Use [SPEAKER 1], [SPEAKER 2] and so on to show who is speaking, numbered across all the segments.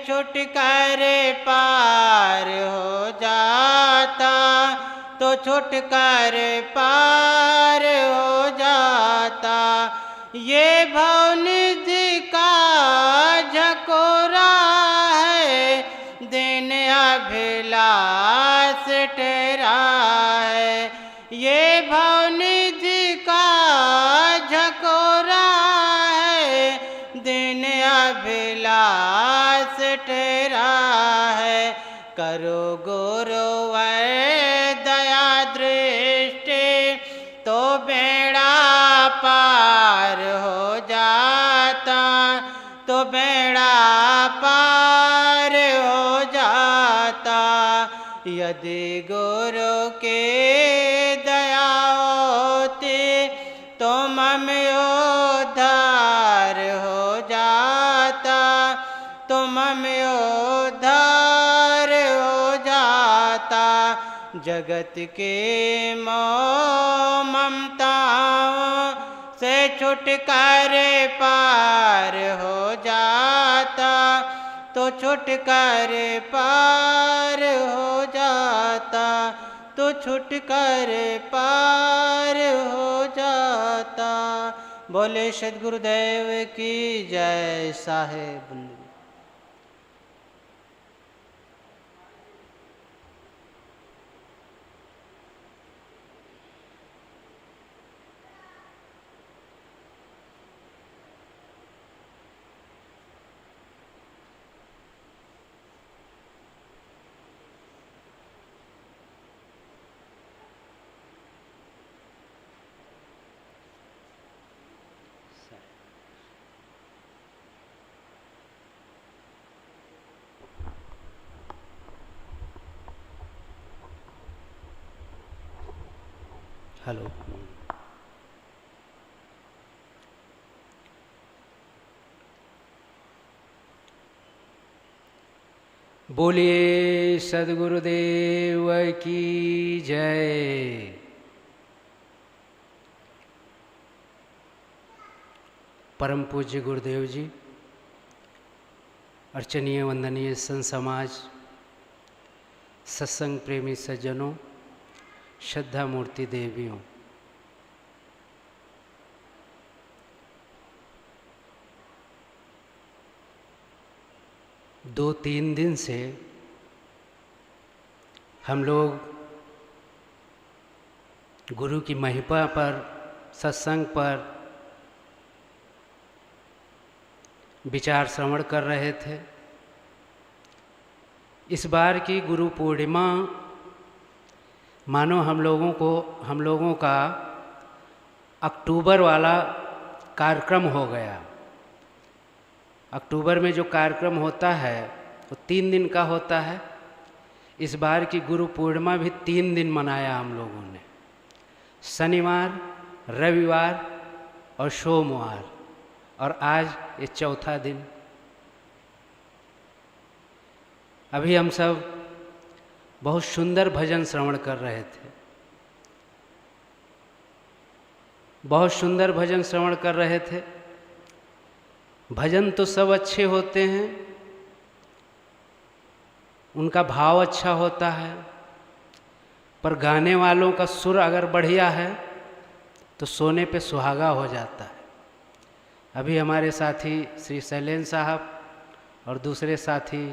[SPEAKER 1] छुटकारे पार हो जाता, तो छुटकारे पार हो जाता। ये भवनिधि का झकोरा है, दिन अभिलाष ठहरा है। ये भवनिधि का झकोरा है, दिन अभिलाष ठहरा है। करो गुरुवर दया दृष्टि, तो बेड़ा पार हो जाता, तो बेड़ा पार हो जाता। यदि गुरु के दया होती, तो मम उद्धार हो जाता, तो मम उद्धार हो जाता। जगत के मोह ममताओं से छुटकारे पार हो जाता, तो छुटकारे पार हो जाता, तो छुटकारे पार हो जाता। बोले सद्गुरुदेव की जय। साहेब। हेलो। बोलिए सद्गुरुदेव की जय। परम पूज्य गुरुदेव जी, अर्चनीय वंदनीय संत समाज, सत्संग प्रेमी सज्जनों, श्रद्धा मूर्ति देवियों, दो तीन दिन से हम लोग गुरु की महिमा पर, सत्संग पर विचार श्रवण कर रहे थे। इस बार की गुरु पूर्णिमा मानो हम लोगों का अक्टूबर वाला कार्यक्रम हो गया। अक्टूबर में जो कार्यक्रम होता है वो 3 दिन का होता है। इस बार की गुरु पूर्णिमा भी 3 दिन मनाया हम लोगों ने, शनिवार, रविवार और सोमवार, और आज ये चौथा दिन। अभी हम सब बहुत सुंदर भजन श्रवण कर रहे थे, बहुत सुंदर भजन श्रवण कर रहे थे। भजन तो सब अच्छे होते हैं, उनका भाव अच्छा होता है, पर गाने वालों का सुर अगर बढ़िया है तो सोने पे सुहागा हो जाता है। अभी हमारे साथी श्री शैलेंद्र साहब और दूसरे साथी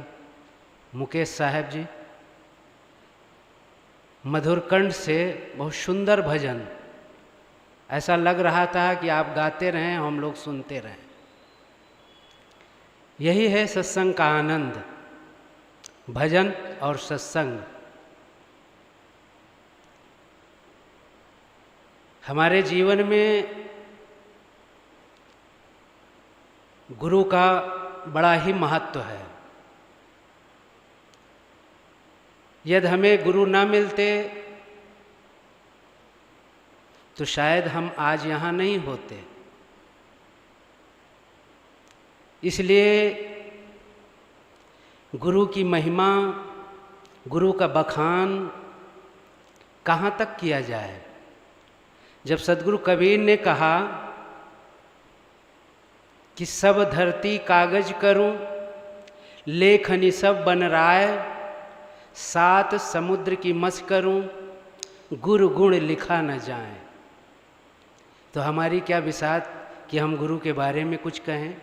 [SPEAKER 1] मुकेश साहब जी मधुर कंठ से बहुत सुंदर भजन, ऐसा लग रहा था कि आप गाते रहें, हम लोग सुनते रहें। यही है सत्संग का आनंद, भजन और सत्संग। हमारे जीवन में गुरु का बड़ा ही महत्व है। यदि हमें गुरु ना मिलते तो शायद हम आज यहाँ नहीं होते। इसलिए गुरु की महिमा, गुरु का बखान कहाँ तक किया जाए। जब सद्गुरु कबीर ने कहा कि सब धरती कागज करूं, लेखनी सब बन राय, सात समुद्र की मस करूं, गुरु गुण लिखा न जाए। तो हमारी क्या बिसात कि हम गुरु के बारे में कुछ कहें,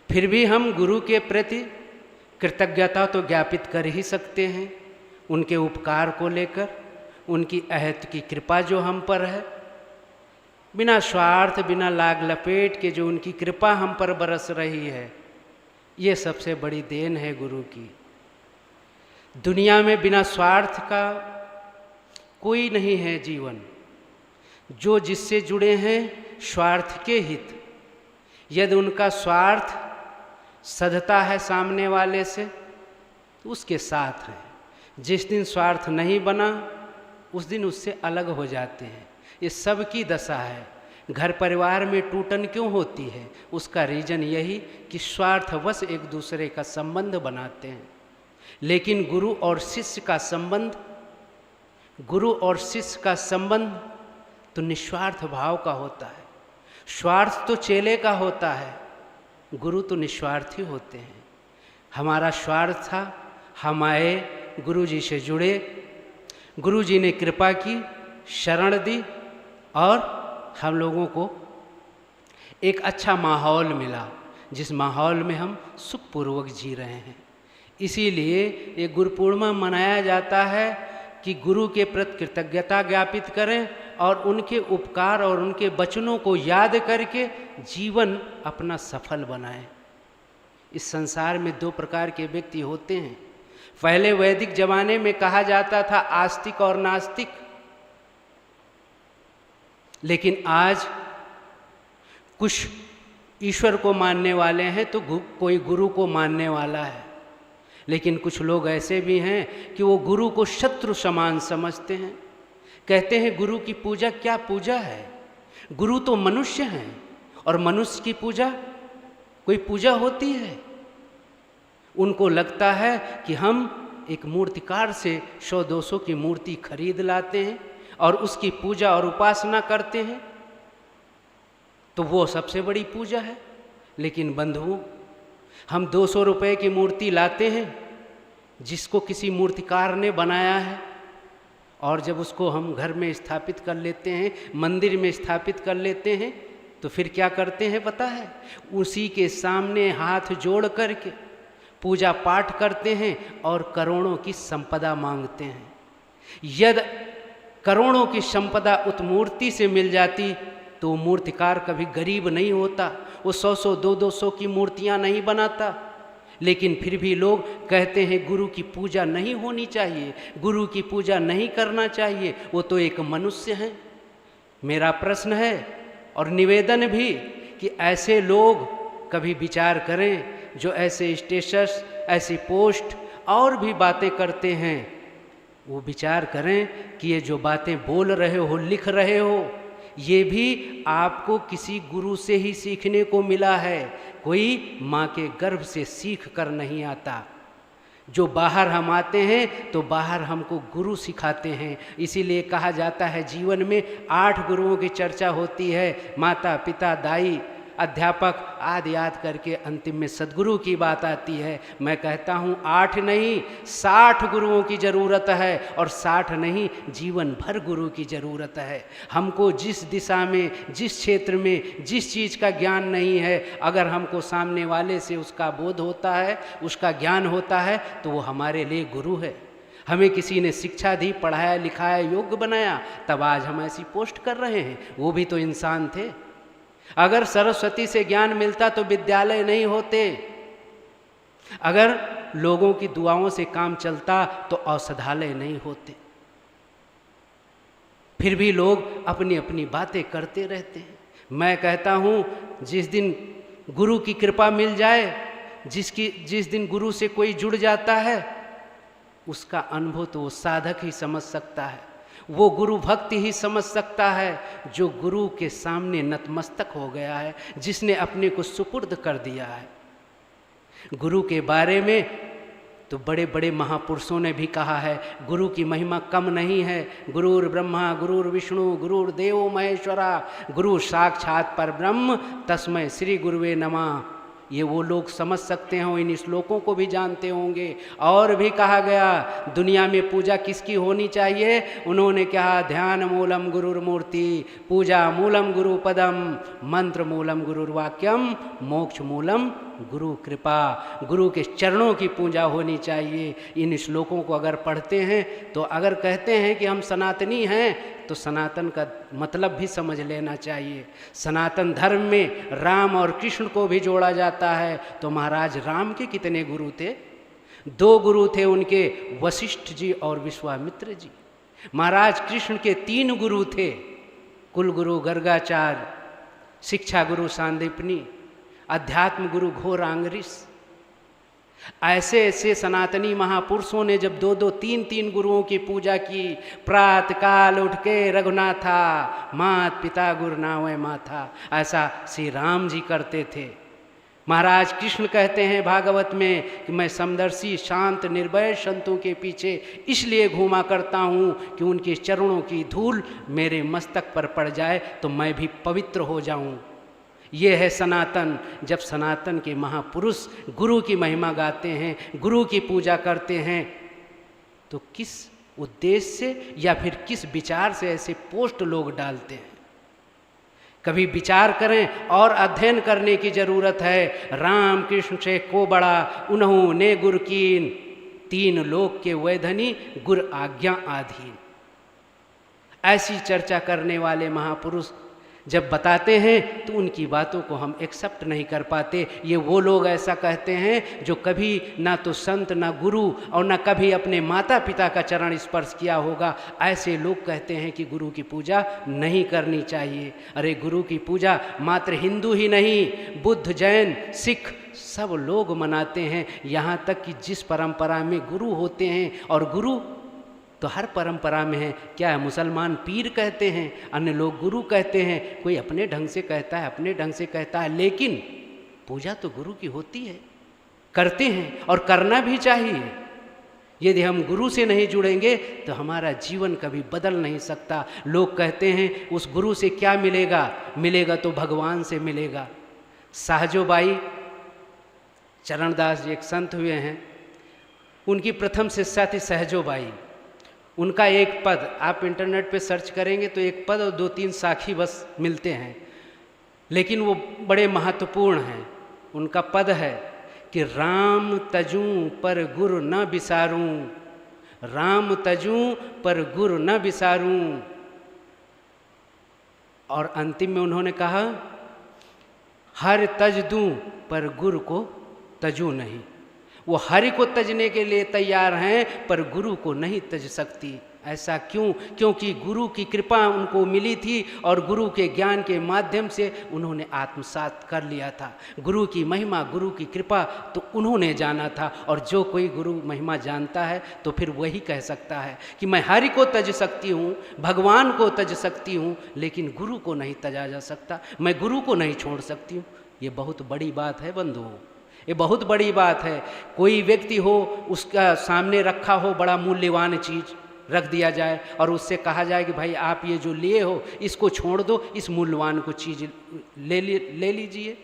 [SPEAKER 1] फिर भी हम गुरु के प्रति कृतज्ञता तो ज्ञापित कर ही सकते हैं, उनके उपकार को लेकर, उनकी अहत की कृपा जो हम पर है, बिना स्वार्थ बिना लाग लपेट के जो उनकी कृपा हम पर बरस रही है, ये सबसे बड़ी देन है गुरु की। दुनिया में बिना स्वार्थ का कोई नहीं है जीवन। जो जिससे जुड़े हैं स्वार्थ के हित, यदि उनका स्वार्थ सधता है सामने वाले से तो उसके साथ है। जिस दिन स्वार्थ नहीं बना उस दिन उससे अलग हो जाते हैं। ये सब की दशा है। घर परिवार में टूटन क्यों होती है? उसका रीजन यही कि स्वार्थवश एक दूसरे का संबंध बनाते हैं। लेकिन गुरु और शिष्य का संबंध, गुरु और शिष्य का संबंध तो निस्वार्थ भाव का होता है। स्वार्थ तो चेले का होता है, गुरु तो निस्वार्थी होते हैं। हमारा स्वार्थ था, हम आए, गुरु जी से जुड़े, गुरु जी ने कृपा की, शरण दी और हम लोगों को एक अच्छा माहौल मिला, जिस माहौल में हम सुखपूर्वक जी रहे हैं। इसीलिए ये गुरु पूर्णिमा मनाया जाता है कि गुरु के प्रति कृतज्ञता ज्ञापित करें और उनके उपकार और उनके वचनों को याद करके जीवन अपना सफल बनाएं। इस संसार में दो प्रकार के व्यक्ति होते हैं। पहले वैदिक जमाने में कहा जाता था आस्तिक और नास्तिक, लेकिन आज कुछ ईश्वर को मानने वाले हैं तो कोई गुरु को मानने वाला है। लेकिन कुछ लोग ऐसे भी हैं कि वो गुरु को शत्रु समान समझते हैं। कहते हैं गुरु की पूजा क्या पूजा है, गुरु तो मनुष्य हैं और मनुष्य की पूजा कोई पूजा होती है। उनको लगता है कि हम एक मूर्तिकार से 100-200 की मूर्ति खरीद लाते हैं और उसकी पूजा और उपासना करते हैं, तो वो सबसे बड़ी पूजा है। लेकिन बंधुओं, हम 200 रुपये की मूर्ति लाते हैं जिसको किसी मूर्तिकार ने बनाया है, और जब उसको हम घर में स्थापित कर लेते हैं, मंदिर में स्थापित कर लेते हैं, तो फिर क्या करते हैं पता है? उसी के सामने हाथ जोड़ करके पूजा पाठ करते हैं और करोड़ों की संपदा मांगते हैं। यदि करोड़ों की संपदा उस मूर्ति से मिल जाती तो वो मूर्तिकार कभी गरीब नहीं होता, वो 100-100, 200-200 की मूर्तियाँ नहीं बनाता। लेकिन फिर भी लोग कहते हैं गुरु की पूजा नहीं होनी चाहिए, गुरु की पूजा नहीं करना चाहिए, वो तो एक मनुष्य है। मेरा प्रश्न है और निवेदन भी कि ऐसे लोग कभी विचार करें जो ऐसे स्टेटस, ऐसी पोस्ट और भी बातें करते हैं, वो विचार करें कि ये जो बातें बोल रहे हो, लिख रहे हो, ये भी आपको किसी गुरु से ही सीखने को मिला है। कोई माँ के गर्भ से सीख कर नहीं आता। जो बाहर हम आते हैं तो बाहर हमको गुरु सिखाते हैं। इसीलिए कहा जाता है जीवन में 8 गुरुओं की चर्चा होती है, माता पिता दाई अध्यापक आदि याद करके अंतिम में सद्गुरु की बात आती है। मैं कहता हूँ 8 नहीं 60 गुरुओं की ज़रूरत है, और 60 नहीं जीवन भर गुरु की ज़रूरत है। हमको जिस दिशा में, जिस क्षेत्र में, जिस चीज़ का ज्ञान नहीं है, अगर हमको सामने वाले से उसका बोध होता है, उसका ज्ञान होता है, तो वो हमारे लिए गुरु है। हमें किसी ने शिक्षा दी, पढ़ाया लिखाया, योग्य बनाया, तब आज हम ऐसी पोस्ट कर रहे हैं। वो भी तो इंसान थे। अगर सरस्वती से ज्ञान मिलता तो विद्यालय नहीं होते। अगर लोगों की दुआओं से काम चलता तो औषधालय नहीं होते। फिर भी लोग अपनी अपनी बातें करते रहते हैं। मैं कहता हूँ जिस दिन गुरु की कृपा मिल जाए, जिस दिन गुरु से कोई जुड़ जाता है, उसका अनुभव तो वो साधक ही समझ सकता है, वो गुरु भक्ति ही समझ सकता है, जो गुरु के सामने नतमस्तक हो गया है, जिसने अपने को सुपुर्द कर दिया है। गुरु के बारे में तो बड़े बड़े महापुरुषों ने भी कहा है, गुरु की महिमा कम नहीं है। गुरुर् ब्रह्मा गुरुर् विष्णु गुरुर्देवो महेश्वरा, गुरु साक्षात परब्रह्म, तस्मै श्री गुरुवे नमः। ये वो लोग समझ सकते हैं, इन श्लोकों को भी जानते होंगे। और भी कहा गया दुनिया में पूजा किसकी होनी चाहिए, उन्होंने कहा ध्यान मूलम गुरुर्मूर्ति, पूजा मूलम गुरु पदम, मंत्र मूलम गुरुर्वाक्यम, मोक्ष मूलम गुरु कृपा। गुरु के चरणों की पूजा होनी चाहिए। इन श्लोकों को अगर पढ़ते हैं तो अगर कहते हैं कि हम सनातनी हैं तो सनातन का मतलब भी समझ लेना चाहिए। सनातन धर्म में राम और कृष्ण को भी जोड़ा जाता है। तो महाराज राम के कितने गुरु थे? 2 गुरु थे उनके, वशिष्ठ जी और विश्वामित्र जी। महाराज कृष्ण के 3 गुरु थे, कुल गुरु गर्गाचार्य, शिक्षा गुरु सांदीपनी, अध्यात्म गुरु घोरांगरीश। ऐसे ऐसे सनातनी महापुरुषों ने जब 2-2, 3-3 गुरुओं की पूजा की, प्रातः काल उठ के रघुनाथा मात पिता गुरु नावै माथा, ऐसा श्री राम जी करते थे। महाराज कृष्ण कहते हैं भागवत में कि मैं समदर्शी शांत निर्भय संतों के पीछे इसलिए घूमा करता हूँ कि उनके चरणों की धूल मेरे मस्तक पर पड़ जाए तो मैं भी पवित्र हो जाऊँ। ये है सनातन। जब सनातन के महापुरुष गुरु की महिमा गाते हैं, गुरु की पूजा करते हैं, तो किस उद्देश्य से या फिर किस विचार से ऐसे पोस्ट लोग डालते हैं? कभी विचार करें और अध्ययन करने की जरूरत है। राम कृष्ण से को बड़ा उन्होंने गुर कीन, 3 लोक के वैधनी गुर आज्ञा आधीन। ऐसी चर्चा करने वाले महापुरुष जब बताते हैं तो उनकी बातों को हम एक्सेप्ट नहीं कर पाते। ये वो लोग ऐसा कहते हैं जो कभी ना तो संत ना गुरु और ना कभी अपने माता पिता का चरण स्पर्श किया होगा। ऐसे लोग कहते हैं कि गुरु की पूजा नहीं करनी चाहिए। अरे गुरु की पूजा मात्र हिंदू ही नहीं, बुद्ध जैन सिख सब लोग मनाते हैं। यहाँ तक कि जिस परंपरा में गुरु होते हैं, और गुरु तो हर परंपरा में है, क्या है मुसलमान पीर कहते हैं, अन्य लोग गुरु कहते हैं, कोई अपने ढंग से कहता है, अपने ढंग से कहता है, लेकिन पूजा तो गुरु की होती है, करते हैं और करना भी चाहिए। यदि हम गुरु से नहीं जुड़ेंगे तो हमारा जीवन कभी बदल नहीं सकता। लोग कहते हैं उस गुरु से क्या मिलेगा, मिलेगा तो भगवान से मिलेगा। साहजोबाई चरणदास जी एक संत हुए हैं, उनकी प्रथम शिष्या थी सहजोबाई। उनका एक पद आप इंटरनेट पे सर्च करेंगे तो एक पद और 2-3 साखी बस मिलते हैं, लेकिन वो बड़े महत्वपूर्ण हैं। उनका पद है कि राम तजूं पर गुरु न बिसारूं, राम तजूं पर गुरु न बिसारूं। और अंतिम में उन्होंने कहा हर तज दूं पर गुरु को तजूं नहीं। वो हरि को तजने के लिए तैयार हैं पर गुरु को नहीं तज सकती। ऐसा क्यों? क्योंकि गुरु की कृपा उनको मिली थी और गुरु के ज्ञान के माध्यम से उन्होंने आत्मसात कर लिया था। गुरु की महिमा, गुरु की कृपा तो उन्होंने जाना था। और जो कोई गुरु महिमा जानता है तो फिर वही कह सकता है कि मैं हरि को तज सकती हूँ, भगवान को तज सकती हूँ, लेकिन गुरु को नहीं तजा जा सकता, मैं गुरु को नहीं छोड़ सकती हूँ। ये बहुत बड़ी बात है बंधुओं, ये बहुत बड़ी बात है। कोई व्यक्ति हो, उसका सामने रखा हो बड़ा मूल्यवान चीज़ रख दिया जाए और उससे कहा जाए कि भाई आप ये जो लिए हो इसको छोड़ दो, इस मूल्यवान को चीज़ ले लीजिए,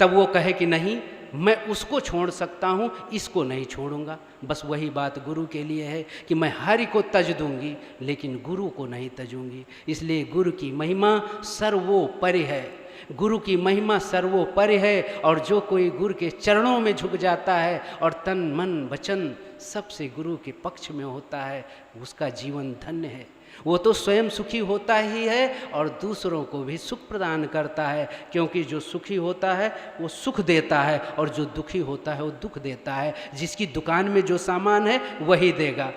[SPEAKER 1] तब वो कहे कि नहीं मैं उसको छोड़ सकता हूँ, इसको नहीं छोड़ूंगा। बस वही बात गुरु के लिए है कि मैं हरि को तज दूंगी लेकिन गुरु को नहीं तजूंगी। इसलिए गुरु की महिमा सर्वोपरि है, गुरु की महिमा सर्वोपरि है। और जो कोई गुरु के चरणों में झुक जाता है और तन मन वचन सबसे गुरु के पक्ष में होता है, उसका जीवन धन्य है। वो तो स्वयं सुखी होता ही है और दूसरों को भी सुख प्रदान करता है, क्योंकि जो सुखी होता है वो सुख देता है और जो दुखी होता है वो दुख देता है। जिसकी दुकान में जो सामान है वही देगा।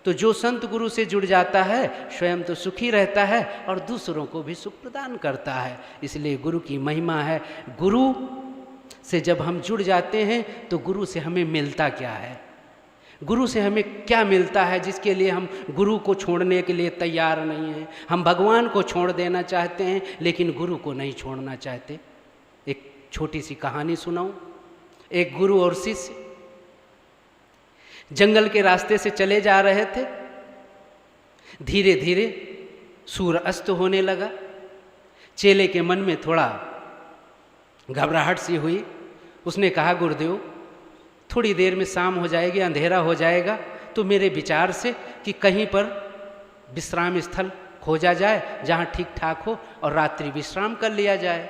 [SPEAKER 1] तो जो संत गुरु से जुड़ जाता है स्वयं तो सुखी रहता है और दूसरों को भी सुख प्रदान करता है। इसलिए गुरु की महिमा है। गुरु से जब हम जुड़ जाते हैं तो गुरु से हमें मिलता क्या है, गुरु से हमें क्या मिलता है जिसके लिए हम गुरु को छोड़ने के लिए तैयार नहीं हैं। हम भगवान को छोड़ देना चाहते हैं लेकिन गुरु को नहीं छोड़ना चाहते। एक छोटी सी कहानी सुनाऊं। एक गुरु और शिष्य जंगल के रास्ते से चले जा रहे थे। धीरे धीरे सूर्य अस्त होने लगा। चेले के मन में थोड़ा घबराहट सी हुई। उसने कहा गुरुदेव थोड़ी देर में शाम हो जाएगी, अंधेरा हो जाएगा, तो मेरे विचार से कि कहीं पर विश्राम स्थल खोजा जाए जहाँ ठीक ठाक हो और रात्रि विश्राम कर लिया जाए।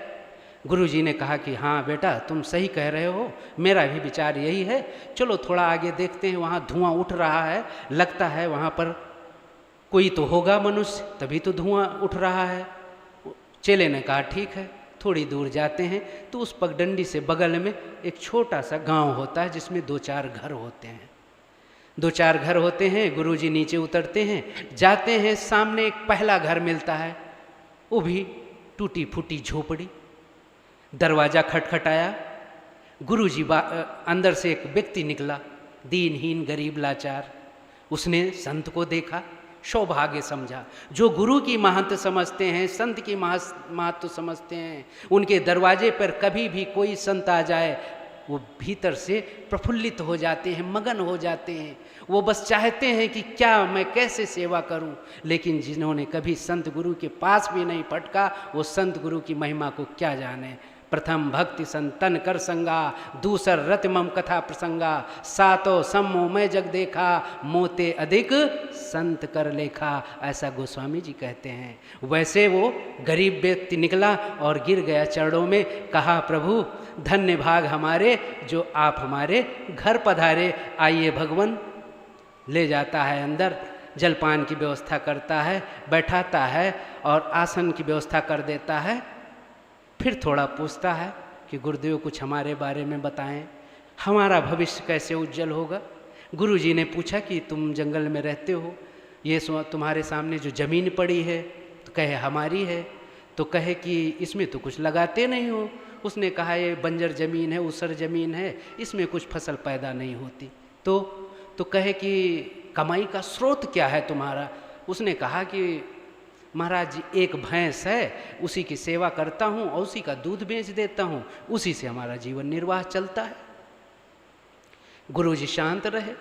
[SPEAKER 1] गुरुजी ने कहा कि हाँ बेटा तुम सही कह रहे हो, मेरा भी विचार यही है, चलो थोड़ा आगे देखते हैं, वहाँ धुआं उठ रहा है, लगता है वहाँ पर कोई तो होगा मनुष्य, तभी तो धुआं उठ रहा है। चेले ने कहा ठीक है। थोड़ी दूर जाते हैं तो उस पगडंडी से बगल में एक छोटा सा गांव होता है जिसमें 2-4 घर होते हैं। 2-4 घर होते हैं। गुरुजी नीचे उतरते हैं, जाते हैं, सामने एक पहला घर मिलता है, वो भी टूटी फूटी झोपड़ी। दरवाज़ा खटखटाया, गुरुजी अंदर से एक व्यक्ति निकला, दीनहीन गरीब लाचार। उसने संत को देखा, सौभाग्य समझा। जो गुरु की महत्व समझते हैं, संत की महत्व समझते हैं, उनके दरवाजे पर कभी भी कोई संत आ जाए वो भीतर से प्रफुल्लित हो जाते हैं, मगन हो जाते हैं। वो बस चाहते हैं कि क्या मैं कैसे सेवा करूं। लेकिन जिन्होंने कभी संत गुरु के पास भी नहीं पटका, वो संत गुरु की महिमा को क्या जाने। प्रथम भक्ति संतन कर संगा, दूसर रत मम कथा प्रसंगा, सातो सम्मो मैं जग देखा, मोते अधिक संत कर लेखा। ऐसा गोस्वामी जी कहते हैं। वैसे वो गरीब व्यक्ति निकला और गिर गया चरणों में, कहा प्रभु धन्य भाग हमारे जो आप हमारे घर पधारे। आइए भगवान। ले जाता है अंदर, जलपान की व्यवस्था करता है, बैठाता है और आसन की व्यवस्था कर देता है। फिर थोड़ा पूछता है कि गुरुदेव कुछ हमारे बारे में बताएं, हमारा भविष्य कैसे उज्जवल होगा। गुरुजी ने पूछा कि तुम जंगल में रहते हो, ये तुम्हारे सामने जो ज़मीन पड़ी है, तो कहे हमारी है। तो कहे कि इसमें तो कुछ लगाते नहीं हो। उसने कहा ये बंजर ज़मीन है, ऊसर ज़मीन है, इसमें कुछ फसल पैदा नहीं होती। तो कहे कि कमाई का स्रोत क्या है तुम्हारा। उसने कहा कि महाराज एक भैंस है, उसी की सेवा करता हूँ और उसी का दूध बेच देता हूँ, उसी से हमारा जीवन निर्वाह चलता है। गुरुजी शांत रहे।